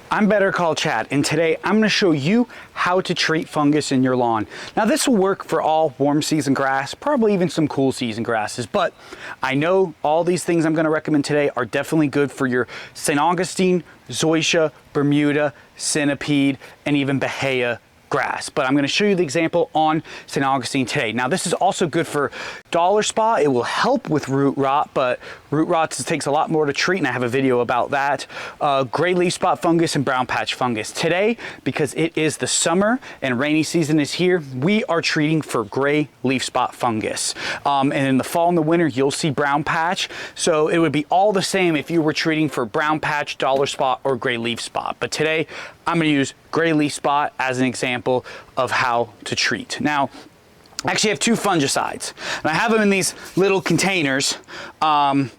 I'm Better Call Chad, and today I'm going to show you how to treat fungus in your lawn. Now this will work for all warm season grass, probably even some cool season grasses, but I know all these things I'm going to recommend today are definitely good for your St. Augustine, Zoysia, Bermuda, Centipede, and even Bahia grass. But I'm going to show you the example on St. Augustine today. Now this is also good for dollar spot. It will help with root rot, but root rot takes a lot more to treat, and I have a video about that. Gray leaf spot fungus and brown patch fungus. Today, because it is the summer and rainy season is here, we are treating for gray leaf spot fungus. And in the fall and the winter, you'll see brown patch. So it would be all the same if you were treating for brown patch, dollar spot, or gray leaf spot. But today, I'm going to use gray leaf spot as an example of how to treat. Now, I actually have two fungicides, and I have them in these little containers, but I'm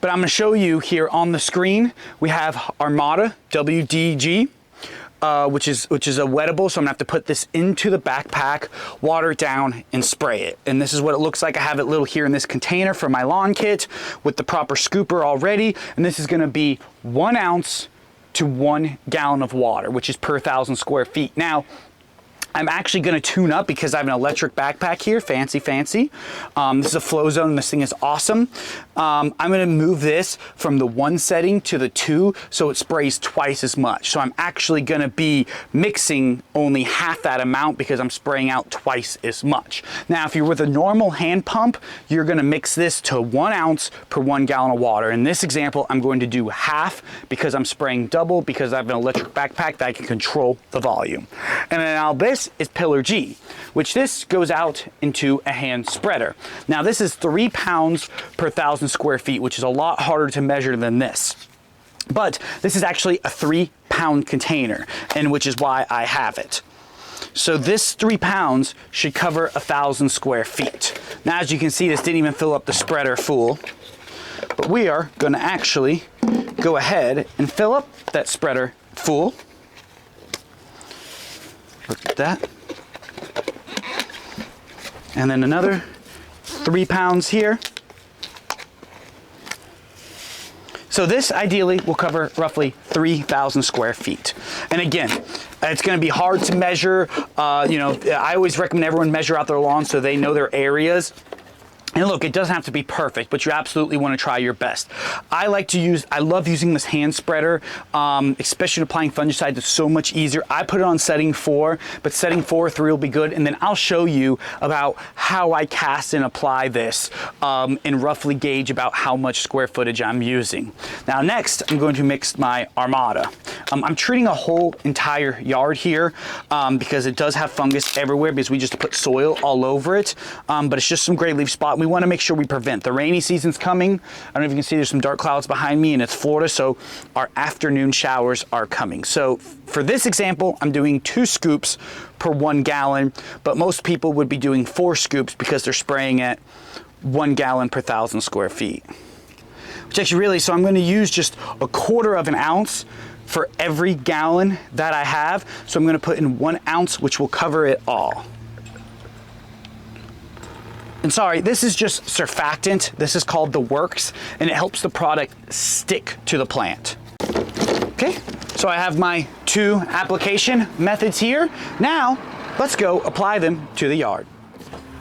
going to show you here on the screen. We have Armada WDG, which is a wettable, so I'm going to have to put this into the backpack, water it down, and spray it. And this is what it looks like. I have it little here in this container for my lawn kit with the proper scooper already, and this is going to be 1 ounce to 1 gallon of water, which is per 1,000 square feet. Now, I'm actually going to tune up because I have an electric backpack here, fancy. This is a flow zone, and this thing is awesome. I'm going to move this from the 1 setting to the 2, so it sprays twice as much. So I'm actually going to be mixing only half that amount because I'm spraying out twice as much. Now, if you're with a normal hand pump, you're going to mix this to 1 ounce per 1 gallon of water. In this example, I'm going to do half because I'm spraying double because I have an electric backpack that I can control the volume. And then now this is Pillar G, which this goes out into a hand spreader. Now this is 3 pounds per 1,000 square feet, which is a lot harder to measure than this. But this is actually a 3-pound container, and which is why I have it. So this 3 pounds should cover 1,000 square feet. Now, as you can see, this didn't even fill up the spreader full, but we are going to actually go ahead and fill up that spreader full. Look at that. And then another 3 pounds here. So this ideally will cover roughly 3,000 square feet. And again, it's going to be hard to measure. I always recommend everyone measure out their lawn so they know their areas. And look, it doesn't have to be perfect, but you absolutely want to try your best. I love using this hand spreader, especially applying fungicide. It's so much easier. I put it on setting 4, but setting 4, 3 will be good. And then I'll show you about how I cast and apply this and roughly gauge about how much square footage I'm using. Now next, I'm going to mix my Armada. I'm treating a whole entire yard here because it does have fungus everywhere because we just put soil all over it, but it's just some gray leaf spot. We want to make sure we prevent. The rainy season's coming. I don't know if you can see there's some dark clouds behind me, and it's Florida, so our afternoon showers are coming. So for this example, I'm doing 2 scoops per 1 gallon, but most people would be doing 4 scoops because they're spraying at 1 gallon per 1,000 square feet. Which actually really, so I'm going to use just 1/4 of an ounce for every gallon that I have. So I'm going to put in 1 ounce, which will cover it all. And sorry, this is just surfactant. This is called the Works, and it helps the product stick to the plant. Okay, so I have my 2 application methods here. Now, let's go apply them to the yard.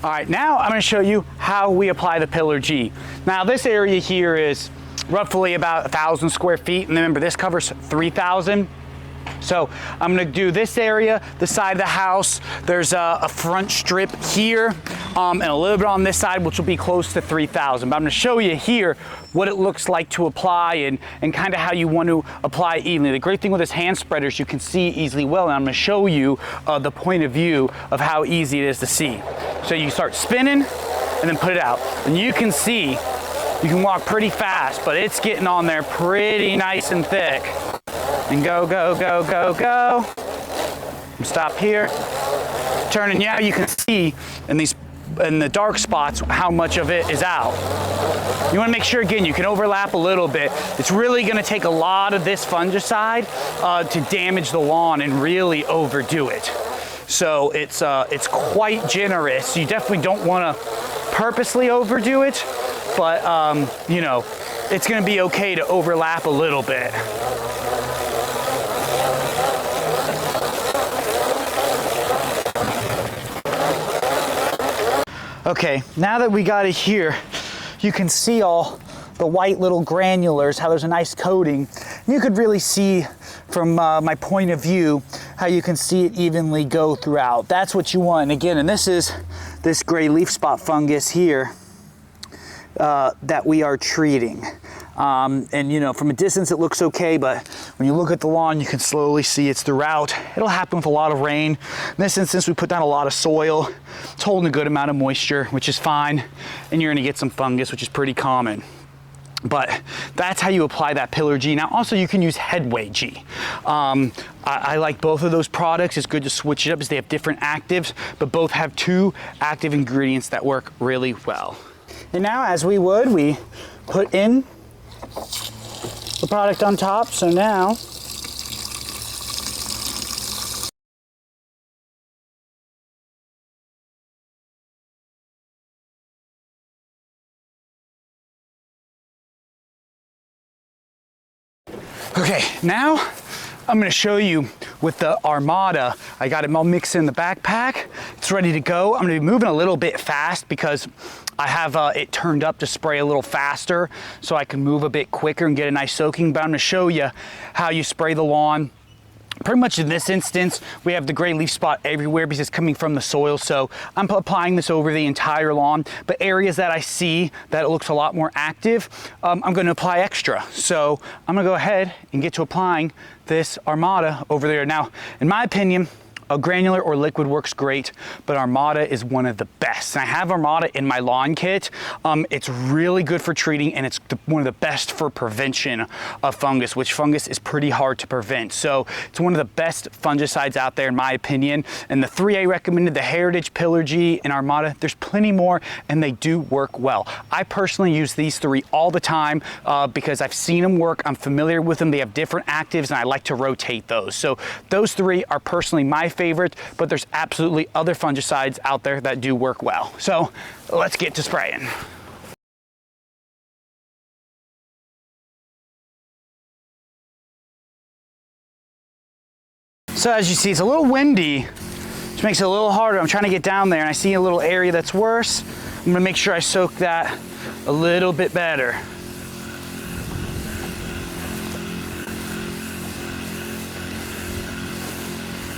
All right, now I'm going to show you how we apply the Pillar G. Now, this area here is roughly about 1,000 square feet, and remember, this covers 3,000. So I'm going to do this area, the side of the house. There's a front strip here and a little bit on this side, which will be close to 3,000. But I'm going to show you here what it looks like to apply and kind of how you want to apply evenly. The great thing with this hand spreader is you can see easily well, and I'm going to show you the point of view of how easy it is to see. So you start spinning and then put it out. And you can see, you can walk pretty fast, but it's getting on there pretty nice and thick. And go. And stop here. Turning. Yeah, you can see in the dark spots how much of it is out. You want to make sure, again, you can overlap a little bit. It's really going to take a lot of this fungicide to damage the lawn and really overdo it. So it's quite generous. You definitely don't want to purposely overdo it, but it's going to be okay to overlap a little bit. Okay, now that we got it here, you can see all the white little granulars, how there's a nice coating. You could really see from my point of view how you can see it evenly go throughout. That's what you want. And again, and this is this gray leaf spot fungus here that we are treating. And you know, from a distance it looks okay, but when you look at the lawn, you can slowly see it's throughout. It'll happen with a lot of rain. In this instance, we put down a lot of soil. It's holding a good amount of moisture, which is fine. And you're gonna get some fungus, which is pretty common. But that's how you apply that Pillar G. Now also you can use Headway G. I like both of those products. It's good to switch it up because they have different actives, but both have 2 active ingredients that work really well. And now, as we would, we put in the product on top. So now okay, now I'm going to show you with the Armada. I got it all mixed in the backpack. It's ready to go. I'm going to be moving a little bit fast because I have it turned up to spray a little faster so I can move a bit quicker and get a nice soaking. But I'm going to show you how you spray the lawn. Pretty much in this instance, we have the gray leaf spot everywhere because it's coming from the soil. So I'm applying this over the entire lawn, but areas that I see that it looks a lot more active, I'm going to apply extra. So I'm going to go ahead and get to applying this Armada over there. Now, in my opinion, a granular or liquid works great, but Armada is one of the best. And I have Armada in my lawn kit. It's really good for treating, and it's one of the best for prevention of fungus, which fungus is pretty hard to prevent. So it's one of the best fungicides out there in my opinion. And the 3 I recommended, the Heritage, Pillar G, and Armada, there's plenty more and they do work well. I personally use these 3 all the time because I've seen them work. I'm familiar with them. They have different actives and I like to rotate those. So those 3 are personally my favorite, but there's absolutely other fungicides out there that do work well. So let's get to spraying. So as you see, it's a little windy, which makes it a little harder. I'm trying to get down there and I see a little area that's worse. I'm gonna make sure I soak that a little bit better.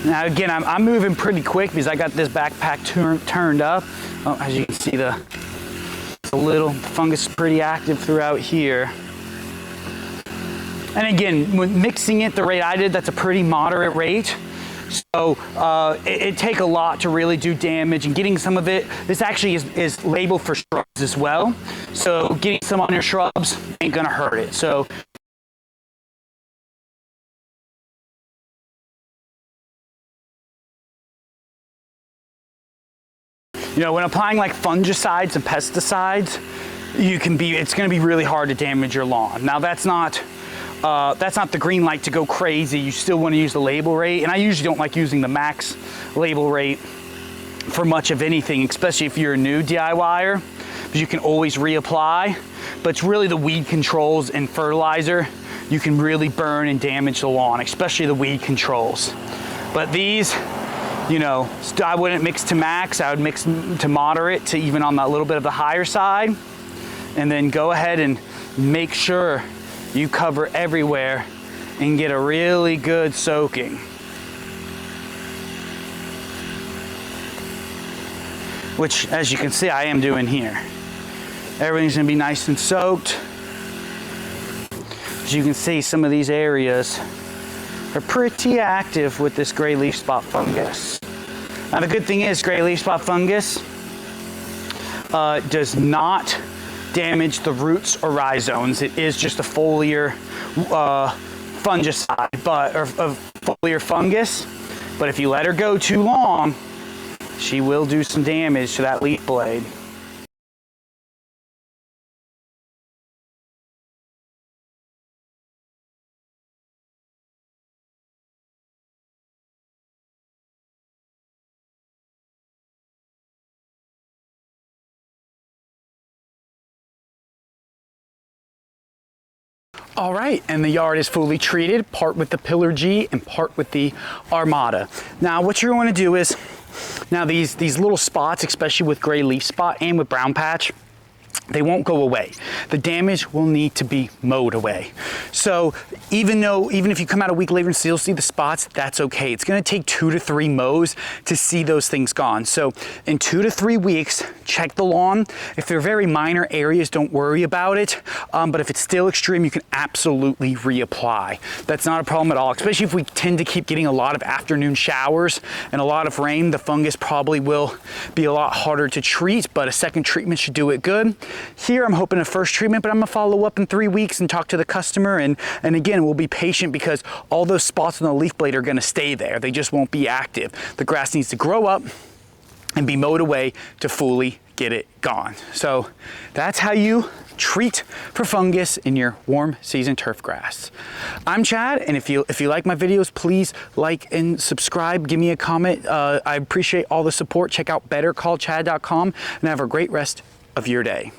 Now again, I'm moving pretty quick because I got this backpack turned up. Oh, as you can see, the little fungus is pretty active throughout here. And again, when mixing it the rate I did, that's a pretty moderate rate. So it'd take a lot to really do damage, and getting some of it, this actually is labeled for shrubs as well. So getting some on your shrubs ain't gonna hurt it. So you know, when applying like fungicides and pesticides, it's going to be really hard to damage your lawn. Now that's not the green light to go crazy. You still want to use the label rate, and I usually don't like using the max label rate for much of anything, especially if you're a new DIYer, because you can always reapply. But it's really the weed controls and fertilizer you can really burn and damage the lawn, especially the weed controls. But these, you know, I wouldn't mix to max. I would mix to moderate to even on that little bit of the higher side. And then go ahead and make sure you cover everywhere and get a really good soaking. Which, as you can see, I am doing here. Everything's gonna be nice and soaked. As you can see, some of these areas are pretty active with this gray leaf spot fungus. Now the good thing is gray leaf spot fungus does not damage the roots or rhizomes. It is just a foliar fungicide, or foliar fungus. But if you let her go too long, she will do some damage to that leaf blade. All right, and the yard is fully treated, part with the Pillar G and part with the Armada. Now what you're going to do is Now these little spots, especially with gray leaf spot and with brown patch, they won't go away. The damage will need to be mowed away. So even if you come out a week later and still see the spots, that's okay. It's gonna take 2 to 3 mows to see those things gone. So in 2 to 3 weeks, check the lawn. If they're very minor areas, don't worry about it. But if it's still extreme, you can absolutely reapply. That's not a problem at all, especially if we tend to keep getting a lot of afternoon showers and a lot of rain. The fungus probably will be a lot harder to treat, but a second treatment should do it good. Here, I'm hoping a first treatment, but I'm gonna follow up in 3 weeks and talk to the customer. And again, we'll be patient because all those spots on the leaf blade are gonna stay there. They just won't be active. The grass needs to grow up and be mowed away to fully get it gone. So that's how you treat for fungus in your warm season turf grass. I'm Chad, and if you like my videos, please like and subscribe. Give me a comment. I appreciate all the support. Check out bettercallchad.com and have a great rest of your day.